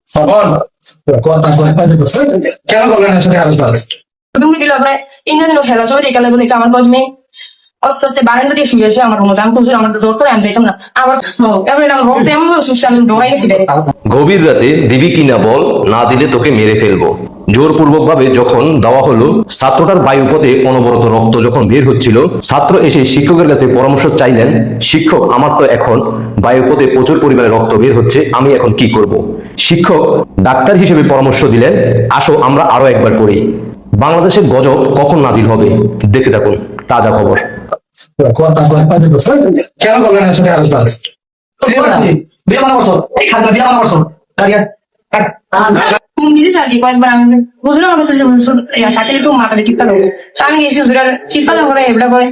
সফল কথা কয় কাজ করছে কেন বলেন এর সাথে আরো কাজ তুমি দিল পরে ইন্দ্র হেলা চলে যে কালে বলে আমার কাজ মেয়ে আস্তে আস্তে বারান্দা দিয়ে শুয়ে এসে আমার রুমে আমি খুঁজে আমার ডোর করে আমি যাইতাম না আবার এবার আমার রোগ তেমন সুস্থ আমি ডোরাই গেছি গভীর রাতে দিবি কিনা বল, না দিলে তোকে মেরে ফেলবো। জোরপূর্বক ভাবে যখন দেওয়া হলো, ছাত্রটার বায়ুপথে অনবরত রক্ত যখন বের হচ্ছিল, ছাত্র এসে শিক্ষকের কাছে পরামর্শ চাইলেন, শিক্ষক আমার তো এখন বায়ুপথে প্রচুর পরিমাণে রক্ত বের হচ্ছে, আমি এখন কি করব। শিক্ষক ডাক্তার হিসেবে পরামর্শ দিলেন, আসো আমরা আরো একবার করি। বাংলাদেশের গজব কখন নাজিল হবে দেখতে থাকুন তাজা খবর। কথা কয় কাজ করছে কেন বলেন এর সাথে আরো কাজ বিয়ে মানা করছো এই খাজা বিয়ে মানা করছো তুমি নিজে চালি কয়েকবার আমি হুজুর আমার কাছে সাথে একটু মাথাটা টিপা দেবো আমি গেছি হুজুরের টিপা দেবো এবলা কয়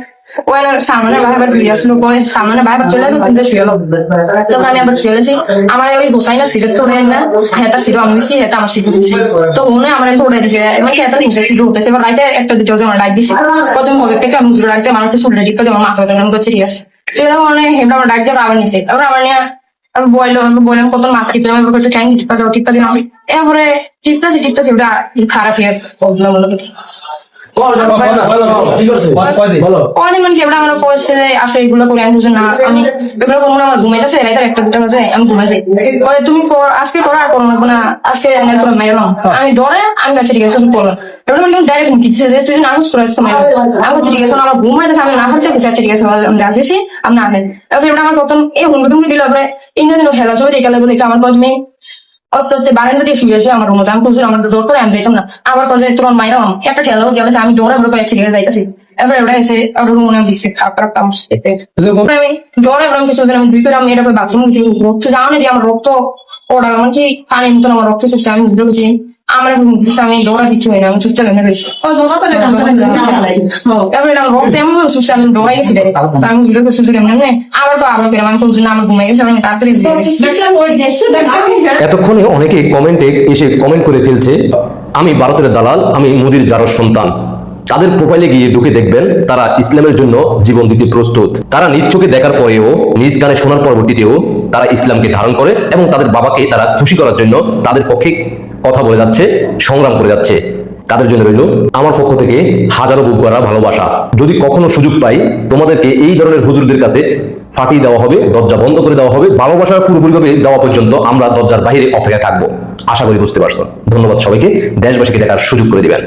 ওই সামনে ভাইবার ঘুরে আসলো কয় সামনে ভাইবার চলে আসলো কিন্তু শুয়ে এলো তখন আমি আবার শুয়ে গেছি আমার ওই হোসাইনা সিটের তো হয় না হেতার সিট আমি দিছি হেতা আমার সিট দিছি তো ওনে আমার একটু উঠে দিছে মানে হেতা দিছে সিট উঠেছে এবার রাইতে একটা দুটো যে আমার ডাক দিছি প্রথম হবে থেকে আমি হুজুর রাখতে মানুষ চলে টিপা দেবো মাথা ব্যথা করছে ঠিক আছে এটা মানে হেমটা আমার ডাক দিয়ে আবার নিছে তারপর আমার নিয়ে আমি বললাম কত মাথা টিপে আমি একটু ট্যাঙ্ক টিপা দিলাম এরপরে টিপতেছি ওটা খারাপ ইয়ার প্রবলেম হলো অনেক মানে কেবল আমার পয়সা আসে এগুলো করে আমি বুঝি না আমি এগুলো করবো না আমার ঘুমাইতেছে রাইতে একটা দুটা বাজে আমি ঘুমাইছি তুমি আজকে করো আর করো না আজকে মেরলাম আমি ডরে আমি কাছে ঠিক আছে তুমি করো এবার আমি ডাইরেক্ট হুমকি দিচ্ছে যে তুই নামাজ করে আসতে মারো আমি বলছি ঠিক আছে আমার ঘুমাইতেছে আমি না হাতে কিছু ঠিক আছে আমি আসেছি আমি আনেন এবার আমার প্রথম এই হুমকি টুমকি দিল পরে ইন্দ্র হেলা চলে যে কালে বলে আমার কাজ মেয়ে আস্তে আস্তে বারান্দা দিয়ে শুয়ে এসে আমার রুমে আমি খুঁজে আমার ডোর করে আমি যাইতাম না আবার কাজে তোমার মায়েরা একটা ঠেলা গেলে আমি ডোরে বড় কয়েছি লেগে যাইতেছি এবার ওটা এসে আমার রুমে দিচ্ছে খারাপ কাম আমি ডোরে আমি কিছু আমি দুই করে আমি এটা করে বাথরুম গেছি রক্ত যাওয়া নেই আমার রক্ত ওটা আমার কি পানির মতন আমার রক্ত চলছে আমি বুঝতে পারছি আমার আমি ডোরা কিছু হয় না আমি চুপচাপ এনে রয়েছি এবার আমার রক্ত এমন সুস্থ আমি ডোরাই গেছি আমি বুঝতে পারছি এমনি আবার আবার করে আমি খুঁজছি না আমার ঘুমাই গেছে আমি তাড়াতাড়ি এতক্ষণে অনেকে কমেন্টে এসে কমেন্ট করে ফেলছে, আমি ভারতের দালাল, আমি মোদির জারজ সন্তান। তাদের প্রোফাইলে গিয়ে ঢুকে দেখবেন তারা ইসলামের জন্য জীবন দিতে প্রস্তুত। তারা নিজ চোখে দেখার পরেও, নিজ কানে শোনার পরবর্তীতেও তারা ইসলামকে ধারণ করে এবং তাদের বাবাকে তারা খুশি করার জন্য তাদের পক্ষে কথা বলে যাচ্ছে, সংগ্রাম করে যাচ্ছে। তাদের জন্য রইল আমার পক্ষ থেকে হাজারো বুক ভরা ভালোবাসা। যদি কখনো সুযোগ পাই, তোমাদেরকে এই ধরনের হুজুরদের কাছে ফাটিয়ে দেওয়া হবে, দরজা বন্ধ করে দেওয়া হবে। ভালোবাসা পুরোপুরিভাবে দেওয়া পর্যন্ত আমরা দরজার বাইরে অপেক্ষা থাকবো। আশা করি বুঝতে পারছো। ধন্যবাদ সবাইকে। দেশবাসীকে দেখার সুযোগ করে দিবেন।